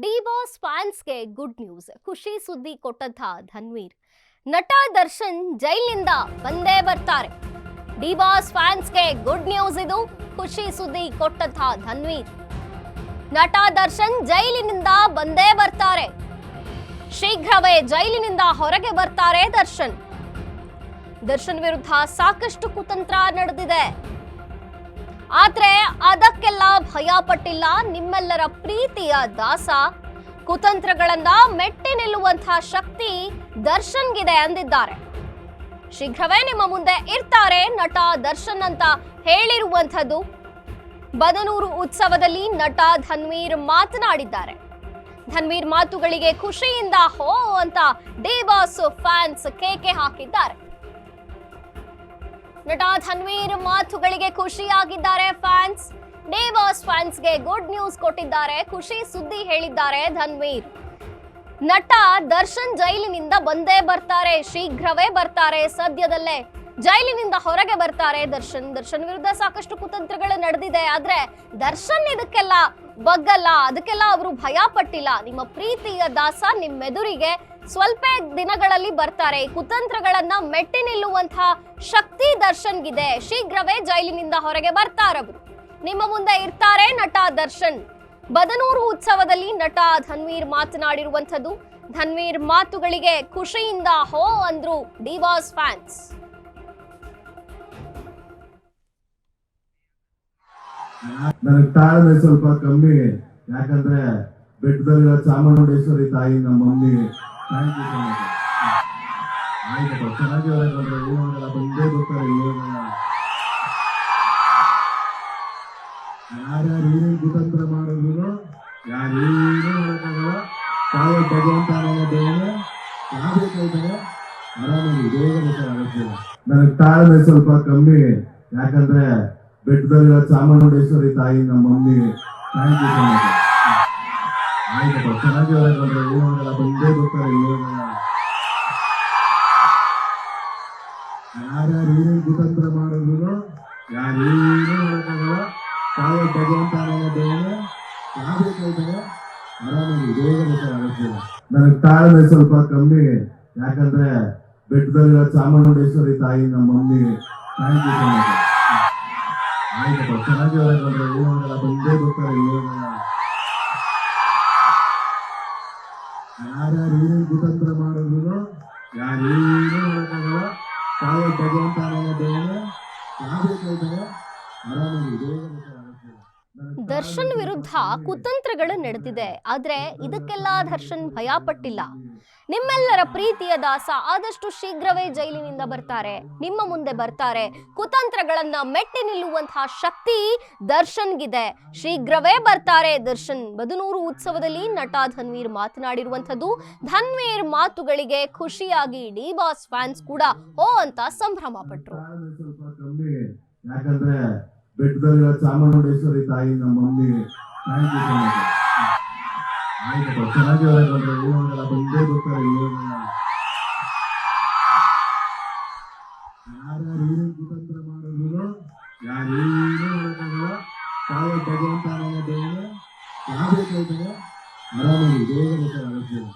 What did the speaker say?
D boss ಫ್ಯಾನ್ಸ್ಗೆ good news. ಖುಷಿ ಸುದ್ದಿ ಕೊಟ್ಟಂತ ಧನ್ವೀರ್. ನಟ ದರ್ಶನ್ ಜೈಲಿನಿಂದ ಬಂದೇ ಬರ್ತಾರೆ. ಡಿ ಬಾಸ್ ಫ್ಯಾನ್ಸ್ಗೆ ಗುಡ್ ನ್ಯೂಸ್ ಇದು. ಖುಷಿ ಸುದ್ದಿ ಕೊಟ್ಟಂತ ಧನ್ವೀರ್. ನಟ ದರ್ಶನ್ ಜೈಲಿನಿಂದ ಬಂದೇ ಬರ್ತಾರೆ. ಶೀಘ್ರವೇ ಜೈಲಿನಿಂದ ಹೊರಗೆ ಬರ್ತಾರೆ ದರ್ಶನ್. ದರ್ಶನ್ ವಿರುದ್ಧ ಸಾಕಷ್ಟು ಕುತಂತ್ರ ನಡೆದಿದೆ. ಆದ್ರೆ ಅದಕ್ಕೆಲ್ಲ ಭಯ ಪಟ್ಟಿಲ್ಲ ನಿಮ್ಮೆಲ್ಲರ ಪ್ರೀತಿಯ ದಾಸ. ಕುತಂತ್ರಗಳನ್ನ ಮೆಟ್ಟಿ ನಿಲ್ಲುವಂತಹ ಶಕ್ತಿ ದರ್ಶನ್ಗಿದೆ ಅಂದಿದ್ದಾರೆ. ಶೀಘ್ರವೇ ನಿಮ್ಮ ಮುಂದೆ ಇರ್ತಾರೆ ನಟ ದರ್ಶನ್ ಅಂತ ಹೇಳಿರುವಂಥದ್ದು. ಬದನೂರು ಉತ್ಸವದಲ್ಲಿ ನಟ ಧನ್ವೀರ್ ಮಾತನಾಡಿದ್ದಾರೆ. ಧನ್ವೀರ್ ಮಾತುಗಳಿಗೆ ಖುಷಿಯಿಂದ ಹೋ ಅಂತ ಡಿ ಬಾಸ್ ಫ್ಯಾನ್ಸ್ ಕೇಕೆ ಹಾಕಿದ್ದಾರೆ. ನಟ ಧನ್ವೀರ್ ಮಾತುಗಳಿಗೆ ಖುಷಿಯಾಗಿದ್ದಾರೆ ಫ್ಯಾನ್ಸ್. ಡಿ ಬಾಸ್ ಫ್ಯಾನ್ಸ್ಗೆ ಗುಡ್ ನ್ಯೂಸ್ ಕೊಟ್ಟಿದ್ದಾರೆ. ಖುಷಿ ಸುದ್ದಿ ಹೇಳಿದ್ದಾರೆ ಧನ್ವೀರ್. ನಟ ದರ್ಶನ್ ಜೈಲಿನಿಂದ ಬಂದೇ ಬರ್ತಾರೆ. ಶೀಘ್ರವೇ ಬರ್ತಾರೆ. ಸದ್ಯದಲ್ಲೇ ಜೈಲಿನಿಂದ ಹೊರಗೆ ಬರ್ತಾರೆ ದರ್ಶನ್ ವಿರುದ್ಧ ಸಾಕಷ್ಟು ಕುತಂತ್ರಗಳು ನಡೆದಿದೆ. ಆದ್ರೆ ದರ್ಶನ್ ಇದಕ್ಕೆಲ್ಲ ಬಗ್ಗಲ್ಲ, ಅದಕ್ಕೆಲ್ಲ ಅವರು ಭಯ ಪಟ್ಟಿಲ್ಲ. ನಿಮ್ಮ ಪ್ರೀತಿಯ ದಾಸ ನಿಮ್ಮೆದುರಿಗೆ ಸ್ವಲ್ಪ ದಿನಗಳಲ್ಲಿ ಬರ್ತಾರೆ. ಕುತಂತ್ರಗಳನ್ನ ಮೆಟ್ಟಿ ನಿಲ್ಲುವಂತಹ ಶಕ್ತಿ ದರ್ಶನ್ಗಿದೆ. ಶೀಘ್ರವೇ ಜೈಲಿನಿಂದ ಹೊರಗೆ ಬರ್ತಾರವರು. ನಿಮ್ಮ ಮುಂದೆ ಇರ್ತಾರೆ ನಟ ದರ್ಶನ್. ಬದನೂರು ಉತ್ಸವದಲ್ಲಿ ನಟ ಧನ್ವೀರ್ ಮಾತನಾಡಿರುವಂಥದ್ದು. ಧನ್ವೀರ್ ಮಾತುಗಳಿಗೆ ಖುಷಿಯಿಂದ ಹೋ ಅಂದ್ರು ಡಿ ಬಾಸ್ ಫ್ಯಾನ್ಸ್. ನನಗೆ ತಾಳ್ಮೆ ಸ್ವಲ್ಪ ಕಮ್ಮಿ, ಯಾಕಂದ್ರೆ ಬೆಟ್ಟದಲ್ಲಿರೋ ಚಾಮುಂಡೇಶ್ವರಿ ತಾಯಿ ನಮ್ಮ mummy. Thank you so much. ಆಯ್ತಪ್ಪ, ಚೆನ್ನಾಗಿ ಬಂದ್ರೆ ಇವಾಗೆಲ್ಲ ಬಂದೇ ಬರ್ತಾರೆ. ಇವಾಗೆಲ್ಲ ಯಾರ್ಯಾರು ಏನೇನು ಕುತಂತ್ರ ಮಾಡಿದ್ರು ಯಾರೇನು ಮಾಡೋಕ್ಕಾಗಲ್ಲ. ತಾಯಿ ಭಗವಂತ ನನ್ನ ದೇವನೇ ಯಾವ್ದೇ ಕೇಳ್ತಾರೆ ಆರಾಮಾಗಿ ಬೇಗ ಬೇಕಾಗತ್ತಿಲ್ಲ. ನನಗೆ ತಾಳ್ಮೆ ಸ್ವಲ್ಪ ಕಮ್ಮಿ, ಯಾಕಂದ್ರೆ ಬೆಟ್ಟದಲ್ಲಿರೋ ಚಾಮುಂಡೇಶ್ವರಿ ತಾಯಿ ನಮ್ಮ mummy. Thank you so much. ಆಯ್ತಪ್ಪ, ಚೆನ್ನಾಗಿ ಬಂದ್ರೆ ಇವಾಗೆಲ್ಲ ಬಂದೇ ಬರ್ತಾರೆ. ಇವಾಗೆಲ್ಲ ಯಾರ್ಯಾರು ಏನೇನು ಕುತಂತ್ರ ಮಾಡಿದ್ರು ಯಾರೇನು ಮಾಡೋಕ್ಕಾಗಲ್ಲ. ತಾಯಿ ಭಗವಂತ ನನ್ನ ದೇವನೇ ಯಾವ್ದೇ ಕೇಳ್ತಾರೆ ಆರಾಮಾಗಿ ಬೇಗ ಬೇಕಾಗತ್ತಿಲ್ಲ. ನನಗೆ ತಾಳ್ಮೆ ಸ್ವಲ್ಪ ಕಮ್ಮಿ, ಯಾಕಂದ್ರೆ ಬೆಟ್ಟದಲ್ಲಿರೋ ಚಾಮುಂಡೇಶ್ವರಿ ತಾಯಿ ನಮ್ಮ mummy. Thank you so much. ಆಯ್ತಪ್ಪ, ಚೆನ್ನಾಗಿ ಬಂದ್ರೆ ಇವಾಗೆಲ್ಲ ಬಂದೇ ಬರ್ತಾರೆ. ಇವಾಗೆಲ್ಲ ಯಾರ್ಯಾರು ಏನೇನು ಕುತಂತ್ರ ಮಾಡಿದ್ರು ಯಾರೇನು ಮಾಡೋಕ್ಕಾಗಲ್ಲ. ತಾಯಿ ಭಗವಂತ ನನ್ನ ದೇವನೇ ಯಾವ್ದೇ ಕೇಳ್ತಾರೆ ಆರಾಮಾಗಿ ಬೇಗ ಬೇಕಾಗತ್ತಿಲ್ಲ. ದರ್ಶನ್ ವಿರುದ್ಧ ಕುತಂತ್ರಗಳು ನಡೆದಿದೆ. ಆದ್ರೆ ಇದಕ್ಕೆಲ್ಲ ದರ್ಶನ್ ಭಯ ಪಟ್ಟಿಲ್ಲ. ನಿಮ್ಮೆಲ್ಲರ ಪ್ರೀತಿಯ ದಾಸ ಆದಷ್ಟು ಶೀಘ್ರವೇ ಜೈಲಿನಿಂದ ಬರ್ತಾರೆ. ನಿಮ್ಮ ಮುಂದೆ ಬರ್ತಾರೆ. ಕುತಂತ್ರಗಳನ್ನ ಮೆಟ್ಟಿ ನಿಲ್ಲುವಂತಹ ಶಕ್ತಿ ದರ್ಶನ್ಗಿದೆ. ಶೀಘ್ರವೇ ಬರ್ತಾರೆ ದರ್ಶನ್. ಬದನೂರು ಉತ್ಸವದಲ್ಲಿ ನಟ ಧನ್ವೀರ್ ಮಾತನಾಡಿರುವಂಥದ್ದು. ಧನ್ವೀರ್ ಮಾತುಗಳಿಗೆ ಖುಷಿಯಾಗಿ ಡಿ ಬಾಸ್ ಫ್ಯಾನ್ಸ್ ಕೂಡ ಓ ಅಂತ ಸಂಭ್ರಮ ಪಟ್ರು. ಯಾಕಂದ್ರೆ ಬೆಟ್ಟದಲ್ಲಿರೋ ಚಾಮುಂಡೇಶ್ವರಿ ತಾಯಿ ನಮ್ಮ mummy. Thank you so much. ಆಯ್ತಪ್ಪ, ಚೆನ್ನಾಗಿ ಬಂದ್ರೆ ಇವಾಗೆಲ್ಲ ಬಂದೇ ಬರ್ತಾರೆ. ಇವಾಗೆಲ್ಲ ಯಾರ್ಯಾರು ಏನೇನು ಕುತಂತ್ರ ಮಾಡಿದ್ರು ಯಾರೇನು ಮಾಡೋಕ್ಕಾಗಲ್ಲ. ತಾಯಿ ಭಗವಂತ ನನ್ನ ದೇವನೇ ಯಾವ್ದೇ ಕೇಳ್ತಾರೆ ಆರಾಮಾಗಿ ಬೇಗ ಬೇಕಾಗತ್ತಿಲ್ಲ.